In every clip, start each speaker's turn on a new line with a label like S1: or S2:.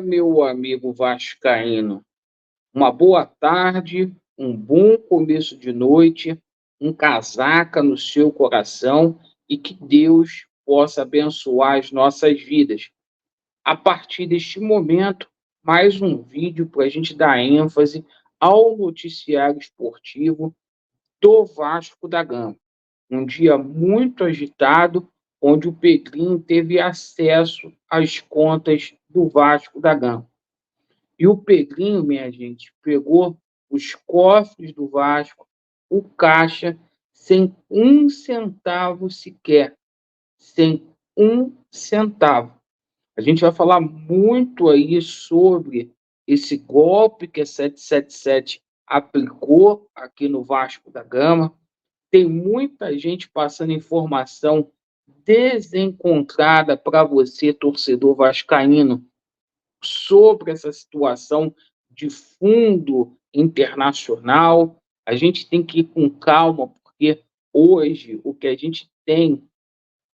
S1: Meu amigo vascaíno, uma boa tarde, um bom começo de noite, um casaca no seu coração e que Deus possa abençoar as nossas vidas. A partir deste momento, mais um vídeo para a gente dar ênfase ao noticiário esportivo do Vasco da Gama. Um dia muito agitado, onde o Pedrinho teve acesso às contas do Vasco da Gama. E o Pedrinho, minha gente, pegou os cofres do Vasco, o caixa, sem um centavo sequer. Sem um centavo. A gente vai falar muito aí sobre esse golpe que a 777 aplicou aqui no Vasco da Gama. Tem muita gente passando informação desencontrada para você, torcedor vascaíno, sobre essa situação de fundo internacional. A gente tem que ir com calma, porque hoje o que a gente tem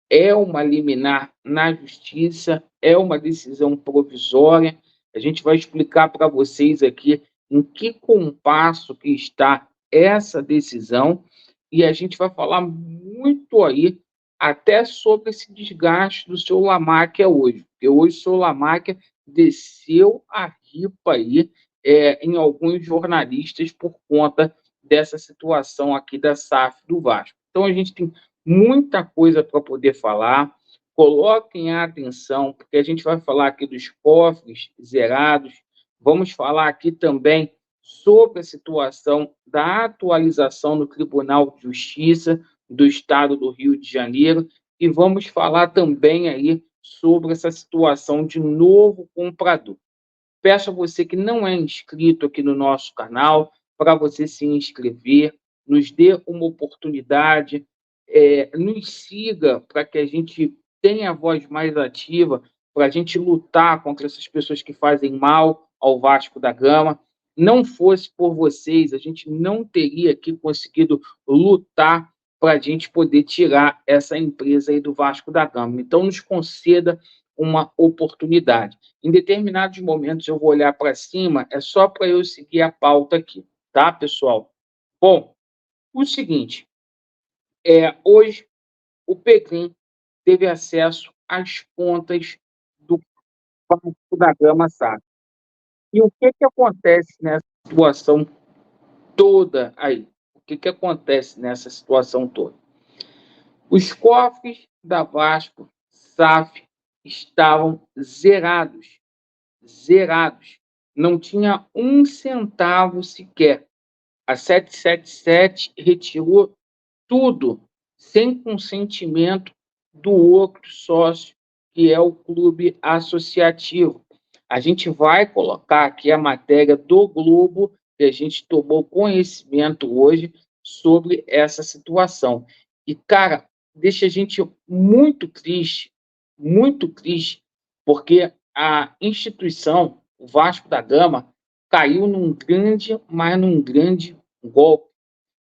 S1: é uma liminar na justiça, é uma decisão provisória. A gente vai explicar para vocês aqui em que compasso que está essa decisão e a gente vai falar muito aí até sobre esse desgaste do seu Lamáquia hoje, porque hoje o seu Lamáquia desceu a ripa aí em alguns jornalistas por conta dessa situação aqui da SAF do Vasco. Então a gente tem muita coisa para poder falar. Coloquem a atenção, porque a gente vai falar aqui dos cofres zerados, vamos falar aqui também sobre a situação da atualização no Tribunal de Justiça do Estado do Rio de Janeiro e vamos falar também aí sobre essa situação de novo comprador. Peço a você que não é inscrito aqui no nosso canal, para você se inscrever, nos dê uma oportunidade, nos siga para que a gente tenha a voz mais ativa, para a gente lutar contra essas pessoas que fazem mal ao Vasco da Gama. Não fosse por vocês, a gente não teria aqui conseguido lutar para a gente poder tirar essa empresa aí do Vasco da Gama. Então, nos conceda uma oportunidade. Em determinados momentos eu vou olhar para cima, é só para eu seguir a pauta aqui, tá, pessoal? Bom, o seguinte, hoje o Pedrinho teve acesso às contas do Vasco da Gama SAF. E o que acontece nessa situação toda aí? O que acontece nessa situação toda? Os cofres da Vasco SAF estavam zerados. Zerados. Não tinha um centavo sequer. A 777 retirou tudo sem consentimento do outro sócio, que é o clube associativo. A gente vai colocar aqui a matéria do Globo, que a gente tomou conhecimento hoje sobre essa situação. E, cara, deixa a gente muito triste, porque a instituição, o Vasco da Gama, caiu mas num grande golpe.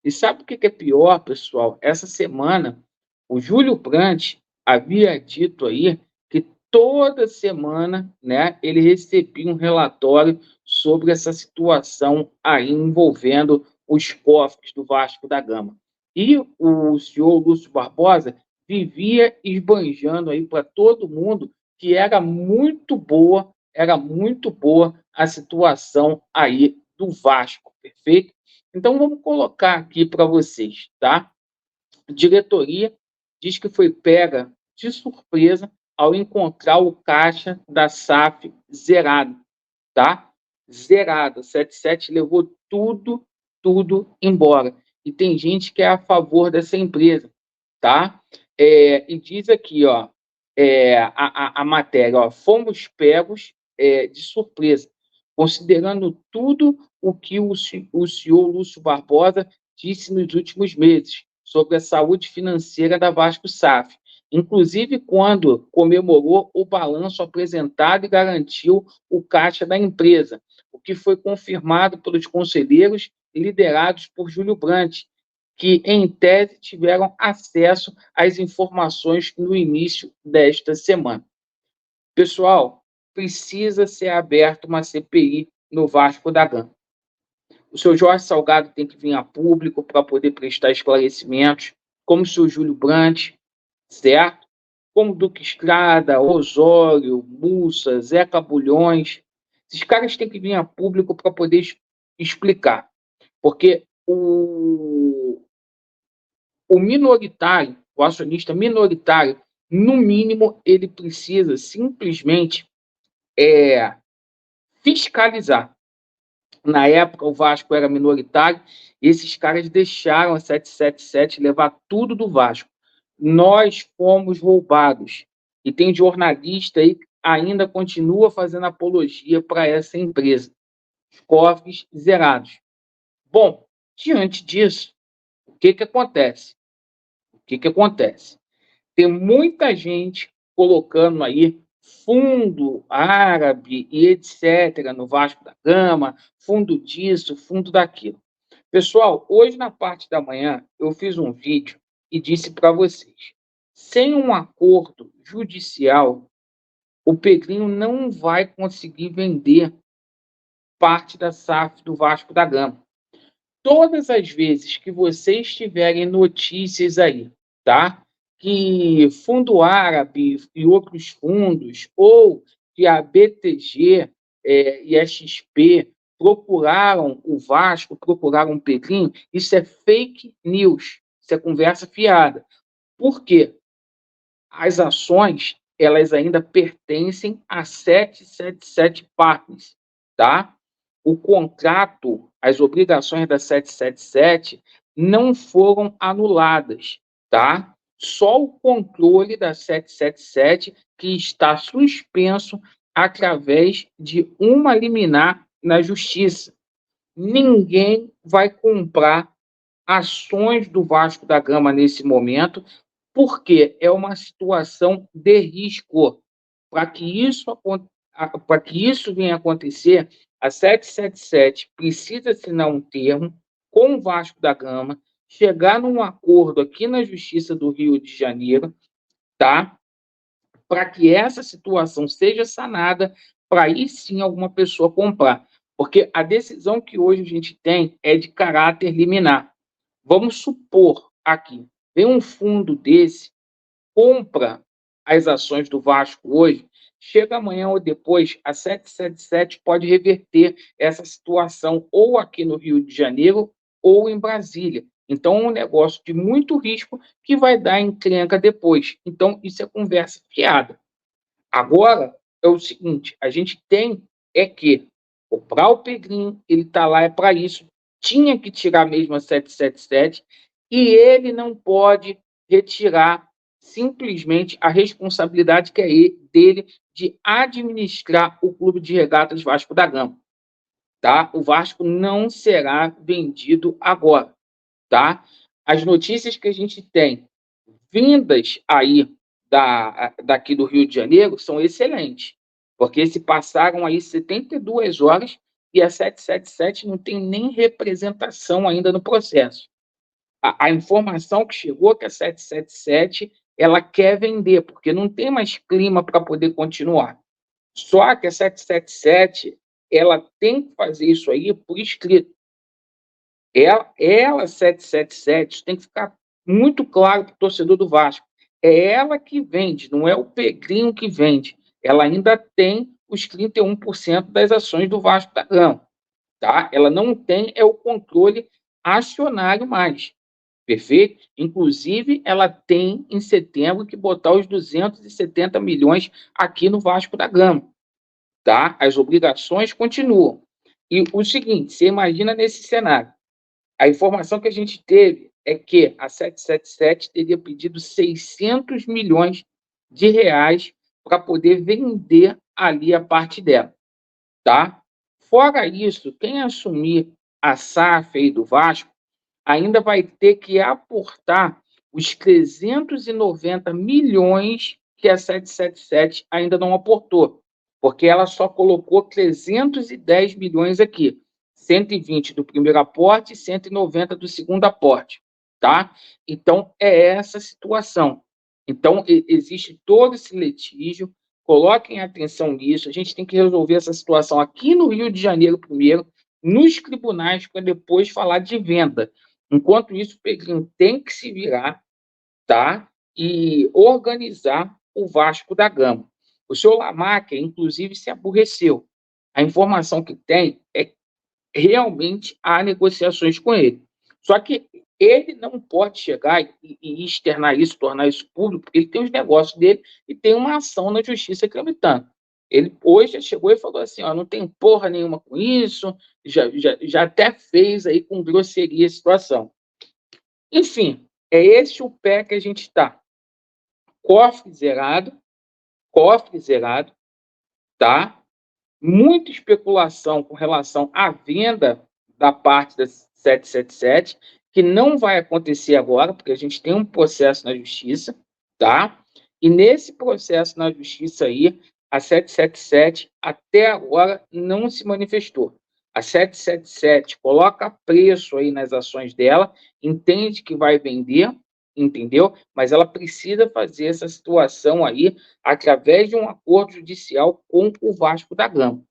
S1: E sabe o que é pior, pessoal? Essa semana, o Júlio Brandt havia dito aí que toda semana, né, ele recebia um relatório sobre essa situação aí envolvendo os cofres do Vasco da Gama. E o senhor Lúcio Barbosa vivia esbanjando aí para todo mundo que era muito boa a situação aí do Vasco, perfeito? Então, vamos colocar aqui para vocês, tá? A diretoria diz que foi pega de surpresa ao encontrar o caixa da SAF zerado, tá? Zerado. A 77 levou tudo embora. E tem gente que é a favor dessa empresa, tá? E diz aqui, ó, a matéria, ó, fomos pegos de surpresa, considerando tudo o que o senhor Lúcio Barbosa disse nos últimos meses sobre a saúde financeira da Vasco SAF, inclusive quando comemorou o balanço apresentado e garantiu o caixa da empresa, o que foi confirmado pelos conselheiros liderados por Júlio Brandt, que, em tese, tiveram acesso às informações no início desta semana. Pessoal, precisa ser aberta uma CPI no Vasco da Gama. O seu Jorge Salgado tem que vir a público para poder prestar esclarecimentos, como o seu Júlio Brandt, certo? Como Duque Estrada, Osório, Mussa, Zeca Bulhões. Esses caras têm que vir a público para poder explicar. Porque o minoritário, o acionista minoritário, no mínimo, ele precisa simplesmente fiscalizar. Na época, o Vasco era minoritário, e esses caras deixaram a 777 levar tudo do Vasco. Nós fomos roubados. E tem jornalista aí que ainda continua fazendo apologia para essa empresa. Os cofres zerados. Bom, diante disso, o que acontece? Tem muita gente colocando aí fundo árabe e etc. no Vasco da Gama, fundo disso, fundo daquilo. Pessoal, hoje na parte da manhã eu fiz um vídeo e disse para vocês, sem um acordo judicial, o Pedrinho não vai conseguir vender parte da SAF do Vasco da Gama. Todas as vezes que vocês tiverem notícias aí, tá? Que fundo árabe e outros fundos, ou que a BTG e a XP procuraram o Vasco, procuraram o Pedrinho, isso é fake news, isso é conversa fiada. Por quê? As ações, elas ainda pertencem a 777 Partners, tá? O contrato, as obrigações da 777 não foram anuladas, tá? Só o controle da 777 que está suspenso através de uma liminar na justiça. Ninguém vai comprar ações do Vasco da Gama nesse momento, porque é uma situação de risco. Para que isso venha a acontecer, a 777 precisa assinar um termo com o Vasco da Gama, chegar num acordo aqui na Justiça do Rio de Janeiro, tá? Para que essa situação seja sanada, para aí sim alguma pessoa comprar. Porque a decisão que hoje a gente tem é de caráter liminar. Vamos supor aqui, vem um fundo desse, compra as ações do Vasco hoje, chega amanhã ou depois, a 777 pode reverter essa situação ou aqui no Rio de Janeiro ou em Brasília. Então, é um negócio de muito risco que vai dar encrenca depois. Então, isso é conversa fiada. Agora, é o seguinte, a gente tem que comprar o Pedrinho, ele está lá, é para isso, tinha que tirar mesmo a 777 e ele não pode retirar simplesmente a responsabilidade que é dele de administrar o Clube de Regatas Vasco da Gama, tá? O Vasco não será vendido agora, tá? As notícias que a gente tem vindas aí daqui do Rio de Janeiro são excelentes, porque se passaram aí 72 horas e a 777 não tem nem representação ainda no processo. A informação que chegou é que a 777 ela quer vender, porque não tem mais clima para poder continuar. Só que a 777 ela tem que fazer isso aí por escrito. Ela 777, tem que ficar muito claro para o torcedor do Vasco. É ela que vende, não é o Pedrinho que vende. Ela ainda tem os 31% das ações do Vasco da Gama. Tá? Ela não tem o controle acionário mais. Perfeito? Inclusive, ela tem em setembro que botar os 270 milhões aqui no Vasco da Gama. Tá? As obrigações continuam. E o seguinte, você imagina nesse cenário. A informação que a gente teve é que a 777 teria pedido 600 milhões de reais para poder vender ali a parte dela, tá? Fora isso, quem assumir a SAF aí do Vasco ainda vai ter que aportar os 390 milhões que a 777 ainda não aportou, porque ela só colocou 310 milhões aqui. 120 do primeiro aporte e 190 do segundo aporte, tá? Então, é essa situação. Então, existe todo esse litígio, coloquem atenção nisso. A gente tem que resolver essa situação aqui no Rio de Janeiro primeiro, nos tribunais, para depois falar de venda. Enquanto isso, o Pedrinho tem que se virar, tá? E organizar o Vasco da Gama. O senhor Lamarca, inclusive, se aborreceu. A informação que tem é que realmente há negociações com ele. Só que ele não pode chegar e externar isso, tornar isso público, porque ele tem os negócios dele e tem uma ação na justiça tramitando. Ele hoje chegou e falou assim: ó, não tem porra nenhuma com isso, já até fez aí com grosseria a situação. Enfim, é esse o pé que a gente está. Cofre zerado, tá? Muita especulação com relação à venda da parte da 777, que não vai acontecer agora, porque a gente tem um processo na justiça, tá? E nesse processo na justiça aí, a 777 até agora não se manifestou. A 777 coloca preço aí nas ações dela, entende que vai vender, entendeu? Mas ela precisa fazer essa situação aí através de um acordo judicial com o Vasco da Gama.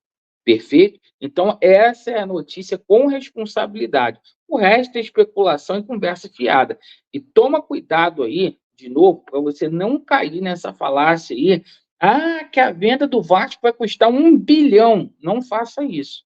S1: Perfeito? Então, essa é a notícia com responsabilidade. O resto é especulação e conversa fiada. E toma cuidado aí, de novo, para você não cair nessa falácia aí. Ah, que a venda do Vasco vai custar 1 bilhão. Não faça isso,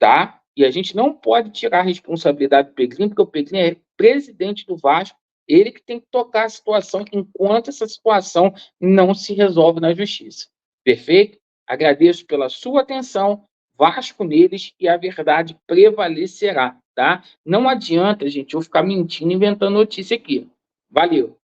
S1: tá? E a gente não pode tirar a responsabilidade do Pedrinho, porque o Pedrinho é presidente do Vasco, ele que tem que tocar a situação enquanto essa situação não se resolve na justiça. Perfeito? Agradeço pela sua atenção, Vasco neles e a verdade prevalecerá, tá? Não adianta, gente, eu ficar mentindo, inventando notícia aqui. Valeu!